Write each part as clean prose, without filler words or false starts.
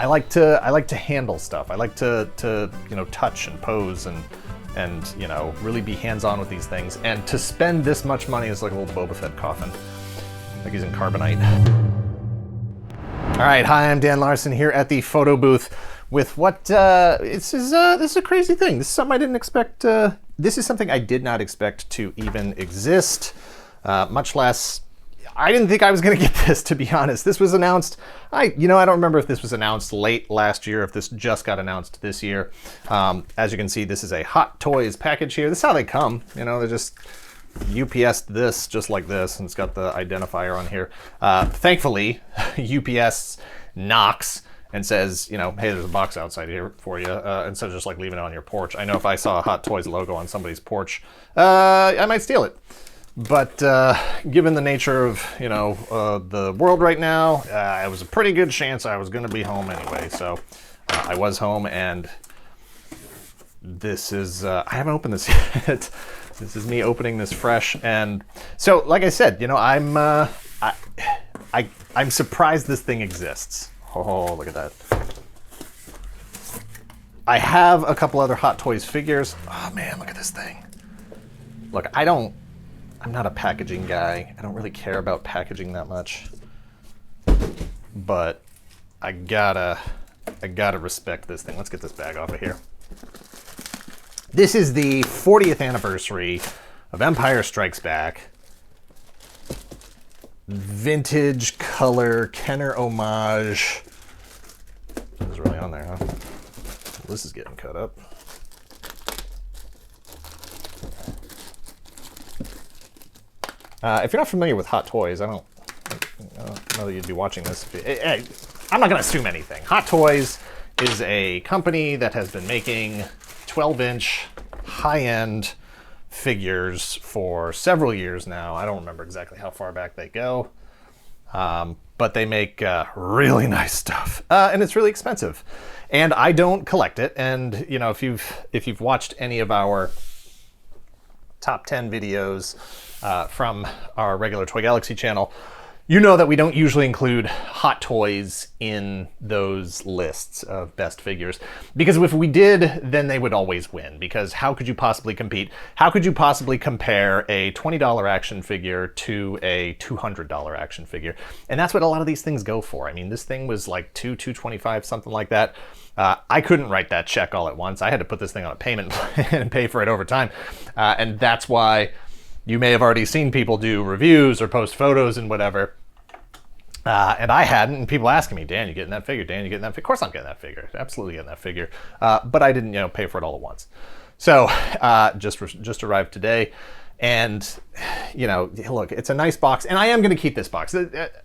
I like to handle stuff. I like to you know, touch and pose and you know, really be hands-on with these things. And to spend this much money is like a little Boba Fett coffin, like he's in carbonite. All right, hi, I'm Dan Larson here at the photo booth with what this is a crazy thing. This is something I didn't expect. This is something I did not expect to even exist, much less. I didn't think I was going to get this, to be honest. This was announced. I don't remember if this was announced late last year, if this just got announced this year. As you can see, this is a Hot Toys package here. This is how they come. You know, they're just UPS this just like this, and it's got the identifier on here. Thankfully, UPS knocks and says, you know, hey, there's a box outside here for you, instead of just like leaving it on your porch. I know if I saw a Hot Toys logo on somebody's porch, I might steal it. But given the nature of, you know, the world right now, it was a pretty good chance I was going to be home anyway. So I was home, and this is, I haven't opened this yet. This is me opening this fresh. And so, like I said, you know, I'm surprised this thing exists. Oh, look at that. I have a couple other Hot Toys figures. Oh man, look at this thing. Look, I'm not a packaging guy. I don't really care about packaging that much. But I gotta respect this thing. Let's get this bag off of here. This is the 40th anniversary of Empire Strikes Back. Vintage color Kenner homage. This is really on there, huh? This is getting cut up. If you're not familiar with Hot Toys, I don't know that you'd be watching this. I'm not going to assume anything. Hot Toys is a company that has been making 12-inch high-end figures for several years now. I don't remember exactly how far back they go, but they make really nice stuff, and it's really expensive. And I don't collect it. And you know, if you've watched any of our top 10 videos from our regular Toy Galaxy channel, you know that we don't usually include Hot Toys in those lists of best figures, because if we did, then they would always win, because how could you possibly compete? How could you possibly compare a $20 action figure to a $200 action figure? And that's what a lot of these things go for. I mean, this thing was like $225, something like that. I couldn't write that check all at once. I had to put this thing on a payment plan and pay for it over time. And that's why you may have already seen people do reviews or post photos and whatever. And I hadn't, and people asking me, Dan, you getting that figure? Dan, you getting that figure? Of course I'm getting that figure. Absolutely getting that figure. But I didn't, you know, pay for it all at once. So just arrived today. And, you know, look, it's a nice box. And I am going to keep this box.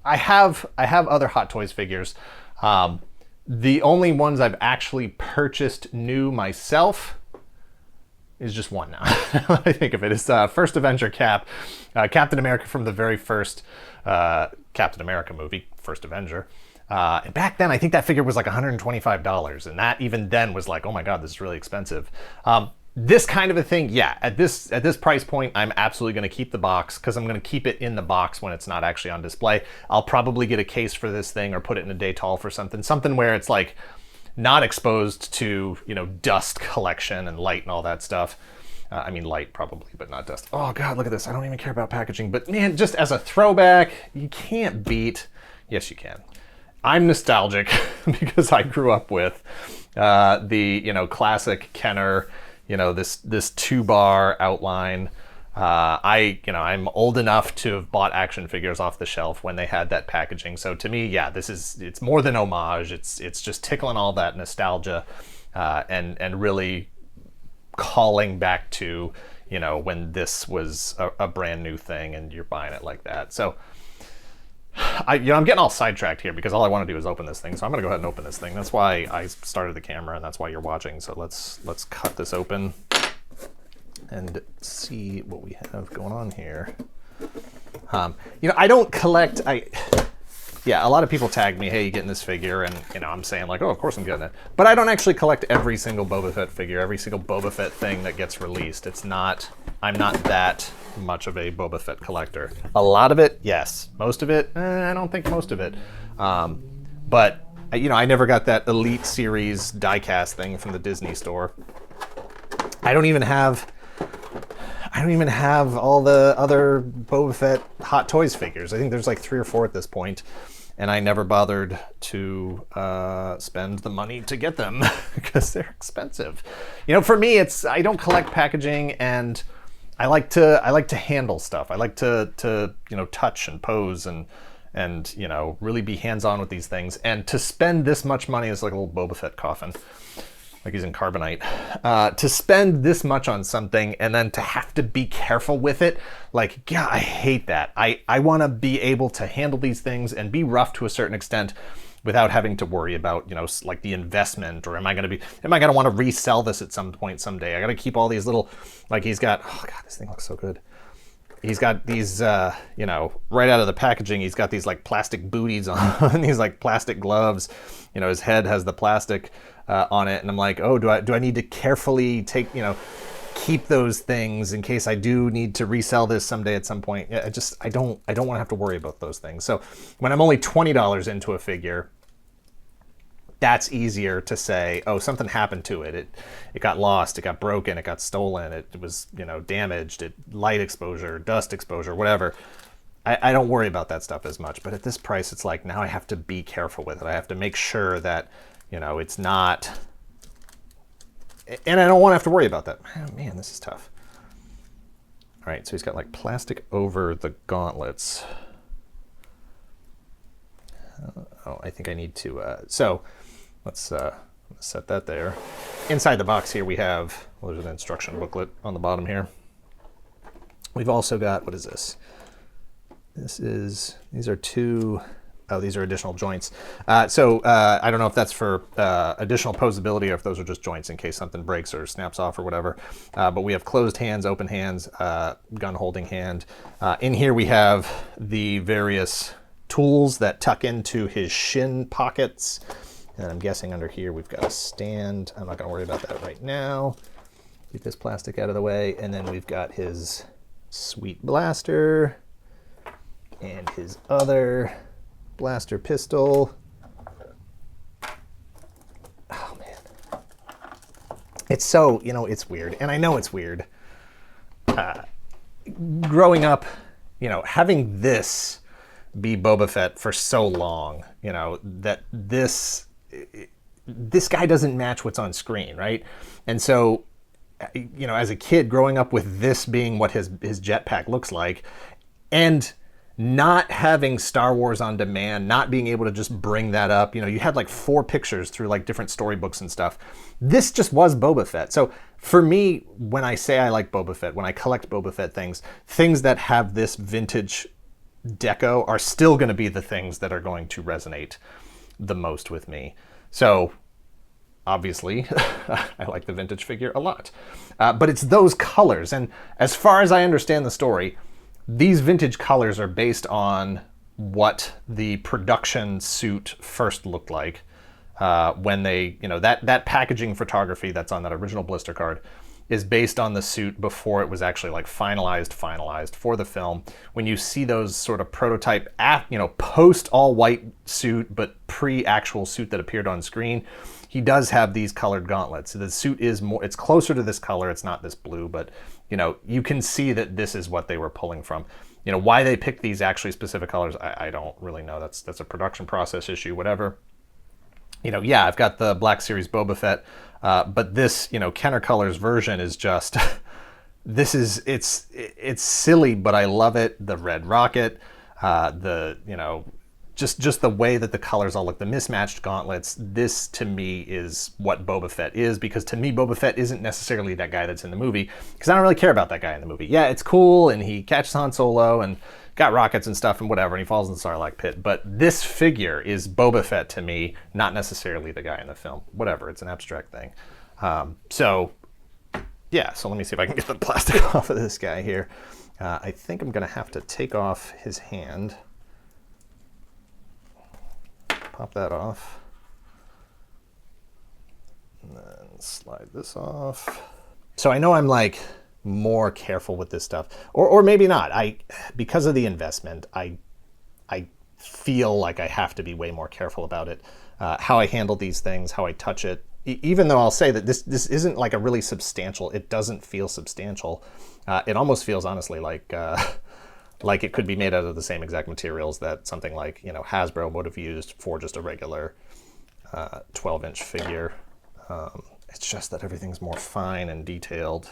I have other Hot Toys figures. The only ones I've actually purchased new myself is just one now. I think of it as First Avenger Cap, Captain America from the very first Captain America movie, First Avenger. And back then, I think that figure was like $125, and that even then was like, oh my God, this is really expensive. This kind of a thing, yeah, at this price point, I'm absolutely going to keep the box, because I'm going to keep it in the box when it's not actually on display. I'll probably get a case for this thing or put it in a Daytall for something where it's like not exposed to, you know, dust collection and light and all that stuff. I mean, light probably, but not dust. Oh God, look at this. I don't even care about packaging, but man, just as a throwback, you can't beat, yes you can. I'm nostalgic because I grew up with the, you know, classic Kenner, you know, this 2-bar outline. I'm old enough to have bought action figures off the shelf when they had that packaging. So to me, yeah, it's more than homage. It's just tickling all that nostalgia, and really calling back to, you know, when this was a brand new thing and you're buying it like that. So I'm getting all sidetracked here because all I want to do is open this thing. So I'm going to go ahead and open this thing. That's why I started the camera, and that's why you're watching. So let's cut this open and see what we have going on here. You know, I don't collect, yeah, a lot of people tag me, hey, you getting this figure? And, you know, I'm saying like, oh, of course I'm getting it. But I don't actually collect every single Boba Fett figure, every single Boba Fett thing that gets released. I'm not that much of a Boba Fett collector. A lot of it, yes. Most of it, I don't think most of it. But I never got that Elite Series diecast thing from the Disney store. I don't even have all the other Boba Fett Hot Toys figures. I think there's like 3 or 4 at this point, and I never bothered to spend the money to get them because they're expensive. For me, I don't collect packaging, and I like to handle stuff. I like to touch and pose and really be hands-on with these things. And to spend this much money is like a little Boba Fett coffin. Like he's in carbonite, to spend this much on something and then to have to be careful with it. Like, yeah, I hate that. I want to be able to handle these things and be rough to a certain extent without having to worry about, like the investment, or am I going to want to resell this at some point someday? I got to keep all these little, like he's got, oh God, this thing looks so good. He's got these, right out of the packaging, he's got these like plastic booties on, these like plastic gloves. His head has the plastic on it, and I'm like, oh, do I need to carefully keep those things in case I do need to resell this someday at some point? Yeah, I don't want to have to worry about those things. So when I'm only $20 into a figure, that's easier to say, oh, something happened to it. It got lost, it got broken, it got stolen, it was, damaged, light exposure, dust exposure, whatever. I don't worry about that stuff as much. But at this price, it's like, now I have to be careful with it. I have to make sure that, it's not, and I don't want to have to worry about that. Oh, man, this is tough. All right, so he's got like plastic over the gauntlets. I think I need to, so let's set that there. Inside the box here we have, well, there's an instruction booklet on the bottom here. We've also got, what is this? These are additional joints. So I don't know if that's for additional posability or if those are just joints in case something breaks or snaps off or whatever. But we have closed hands, open hands, gun holding hand. In here we have the various tools that tuck into his shin pockets. And I'm guessing under here we've got a stand. I'm not going to worry about that right now. Get this plastic out of the way. And then we've got his sweet blaster and his other blaster pistol. Oh man, it's so, it's weird, and I know it's weird. Growing up, having this be Boba Fett for so long, that this guy doesn't match what's on screen, right? And so, as a kid growing up with this being what his jetpack looks like, and not having Star Wars on demand, not being able to just bring that up. You had like 4 pictures through like different storybooks and stuff. This just was Boba Fett. So for me, when I say I like Boba Fett, when I collect Boba Fett things that have this vintage deco are still going to be the things that are going to resonate the most with me. So obviously, I like the vintage figure a lot. But it's those colors. And as far as I understand the story, these vintage colors are based on what the production suit first looked like when they, that packaging photography that's on that original blister card is based on the suit before it was actually like finalized for the film. When you see those sort of prototype, post all white suit, but pre-actual suit that appeared on screen, he does have these colored gauntlets. The suit is it's closer to this color. It's not this blue, but you can see that this is what they were pulling from. Why they picked these actually specific colors, I don't really know. That's a production process issue, whatever. Yeah, I've got the Black Series Boba Fett, but this, Kenner Colors version is just, it's silly, but I love it. The red rocket, just the way that the colors all look, the mismatched gauntlets. This to me is what Boba Fett is, because to me Boba Fett isn't necessarily that guy that's in the movie, because I don't really care about that guy in the movie. Yeah, it's cool, and he catches Han Solo and got rockets and stuff and whatever, and he falls in the Sarlacc pit. But this figure is Boba Fett to me, not necessarily the guy in the film. Whatever, it's an abstract thing. So let me see if I can get the plastic off of this guy here. I think I'm gonna have to take off his hand. Pop that off. And then slide this off. So I know I'm like more careful with this stuff, or maybe not. Because of the investment, I feel like I have to be way more careful about it. How I handle these things, how I touch it. Even though I'll say that this isn't like a really substantial, it doesn't feel substantial. It almost feels honestly like it could be made out of the same exact materials that something like, you know, Hasbro would have used for just a regular 12-inch figure. It's just that everything's more fine and detailed.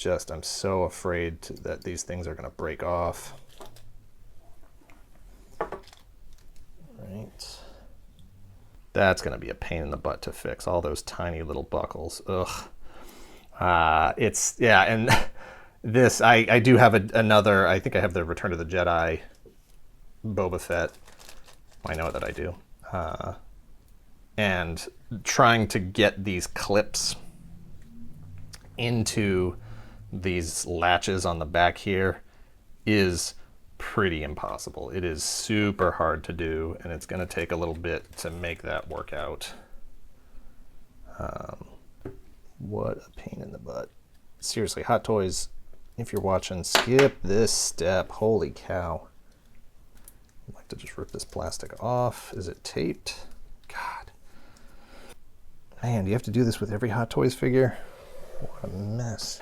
I'm so afraid that these things are going to break off. Right. That's going to be a pain in the butt to fix. All those tiny little buckles. Ugh. And this, I do have another, I think I have the Return of the Jedi Boba Fett. I know that I do. And trying to get these clips into these latches on the back here is pretty impossible. It is super hard to do, and it's going to take a little bit to make that work out. What a pain in the butt. Seriously, Hot Toys, if you're watching, skip this step. Holy cow. I'd like to just rip this plastic off. Is it taped? God. Man, do you have to do this with every Hot Toys figure? What a mess.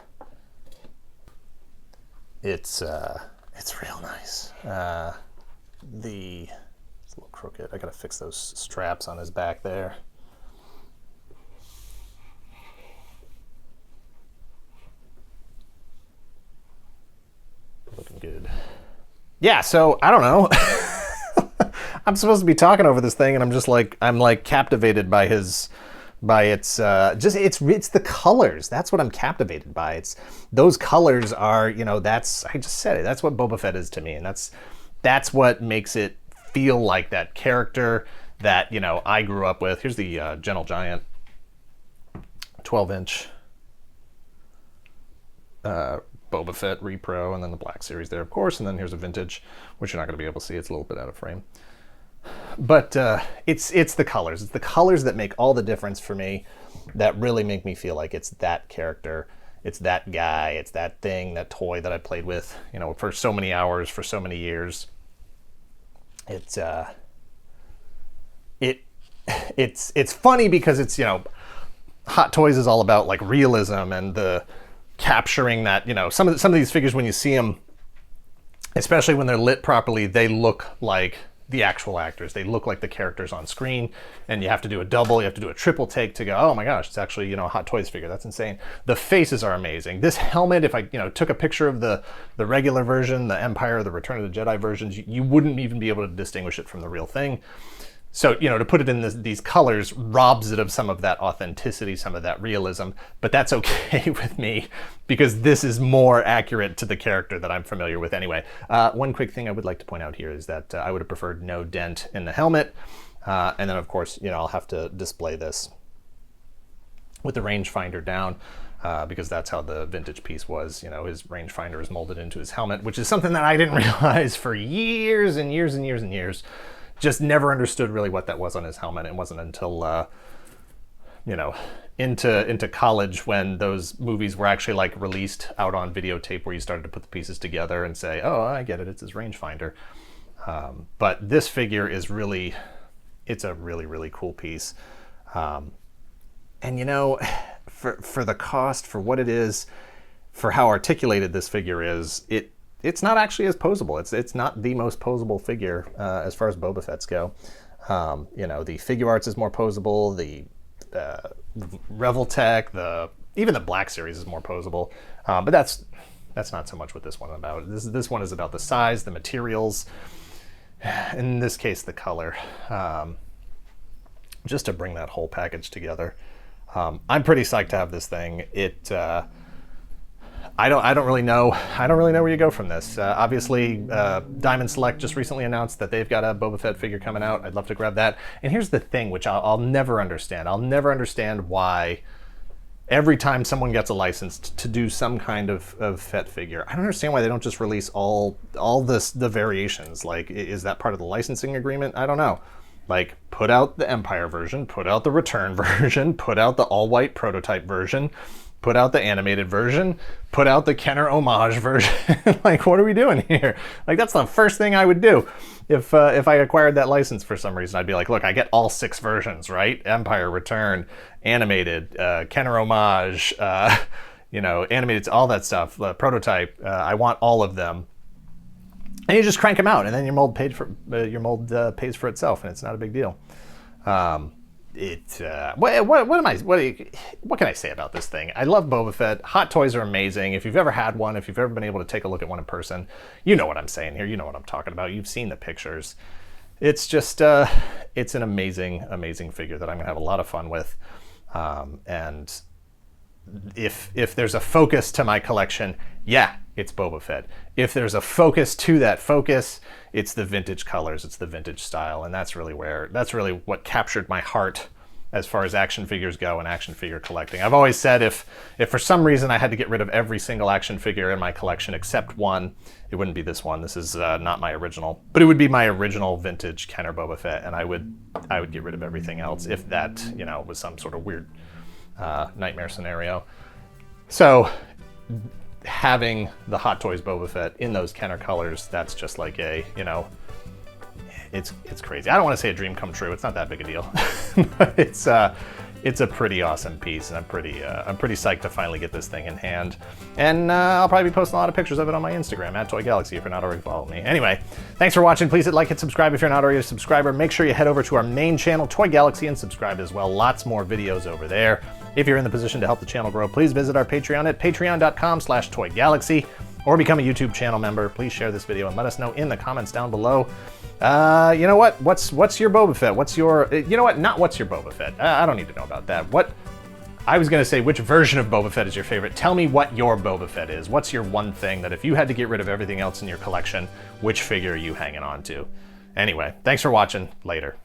It's real nice. It's a little crooked. I gotta fix those straps on his back there. Looking good. Yeah, so I don't know. I'm supposed to be talking over this thing, and I'm like captivated by its the colors. That's what I'm captivated by. Those colors are, you know, I just said it. That's what Boba Fett is to me, and that's what makes it feel like that character that, you know, I grew up with. Here's the Gentle Giant 12-inch Boba Fett repro, and then the Black Series there, of course, and then here's a vintage, which you're not going to be able to see. It's a little bit out of frame. But it's the colors. It's the colors that make all the difference for me, that really make me feel like it's that character. It's that guy. It's that thing, that toy that I played with, you know, for so many hours, for so many years. It's funny because it's, you know, Hot Toys is all about like realism and the capturing that, you know, some of these figures, when you see them, especially when they're lit properly, they look like the actual actors. They look like the characters on screen, and you have to do a double, you have to do a triple take to go, oh my gosh, it's actually, you know, a Hot Toys figure. That's insane. The faces are amazing. This helmet, if I, you know, took a picture of the regular version, the Empire, the Return of the Jedi versions, you wouldn't even be able to distinguish it from the real thing. So, you know, to put it in these colors robs it of some of that authenticity, some of that realism, but that's okay with me because this is more accurate to the character that I'm familiar with anyway. One quick thing I would like to point out here is that I would have preferred no dent in the helmet. And then, of course, you know, I'll have to display this with the rangefinder down because that's how the vintage piece was. You know, his rangefinder is molded into his helmet, which is something that I didn't realize for years and years and years and years. Just never understood really what that was on his helmet. It wasn't until, you know, into college when those movies were actually like released out on videotape where you started to put the pieces together and say, oh, I get it, it's his rangefinder. But this figure is really, it's a really, really cool piece. And you know, for the cost, for what it is, for how articulated this figure is, it's not actually as posable. It's not the most posable figure as far as Boba Fett's go. You know, the figure arts is more posable. The Reveltech, even the Black Series is more posable. But that's not so much what this one is about. This one is about the size, the materials, in this case, the color. Just to bring that whole package together. I'm pretty psyched to have this thing. I don't really know where you go from this. Obviously, Diamond Select just recently announced that they've got a Boba Fett figure coming out. I'd love to grab that. And here's the thing, which I'll never understand. I'll never understand why every time someone gets a license to do some kind of Fett figure, I don't understand why they don't just release all the variations. Like, is that part of the licensing agreement? I don't know. Like, put out the Empire version, put out the Return version, put out the all-white prototype version, put out the animated version, put out the Kenner homage version. Like, what are we doing here? Like, that's the first thing I would do. if I acquired that license for some reason, I'd be like, look, I get all 6 versions, right? Empire, Return, Animated, Kenner Homage, you know, Animated, all that stuff, Prototype. I want all of them. And you just crank them out, and then your mold pays for itself, and it's not a big deal. What can I say about this thing? I love Boba Fett. Hot Toys are amazing. If you've ever had one, if you've ever been able to take a look at one in person, you know what I'm saying here. You know what I'm talking about. You've seen the pictures. It's just, it's an amazing, amazing figure that I'm gonna have a lot of fun with. And if there's a focus to my collection, yeah, it's Boba Fett. If there's a focus to that focus, it's the vintage colors, it's the vintage style, and that's really what captured my heart as far as action figures go and action figure collecting. I've always said if for some reason I had to get rid of every single action figure in my collection except one, it wouldn't be this one. This is not my original, but it would be my original vintage Kenner Boba Fett, and I would get rid of everything else if that, you know, was some sort of weird nightmare scenario. So having the Hot Toys Boba Fett in those Kenner colors, that's just like a, you know, it's crazy. I don't want to say a dream come true. It's not that big a deal. But it's a pretty awesome piece, and I'm pretty psyched to finally get this thing in hand. And I'll probably be posting a lot of pictures of it on my Instagram at toygalaxy if you're not already following me. Anyway, thanks for watching. Please hit like and subscribe if you're not already a subscriber. Make sure you head over to our main channel, Toy Galaxy, and subscribe as well. Lots more videos over there. If you're in the position to help the channel grow, please visit our Patreon at patreon.com/toygalaxy or become a YouTube channel member. Please share this video and let us know in the comments down below. You know what? What's your Boba Fett? What's your, you know what? Not what's your Boba Fett. I don't need to know about that. I was going to say, which version of Boba Fett is your favorite? Tell me what your Boba Fett is. What's your one thing that if you had to get rid of everything else in your collection, which figure are you hanging on to? Anyway, thanks for watching. Later.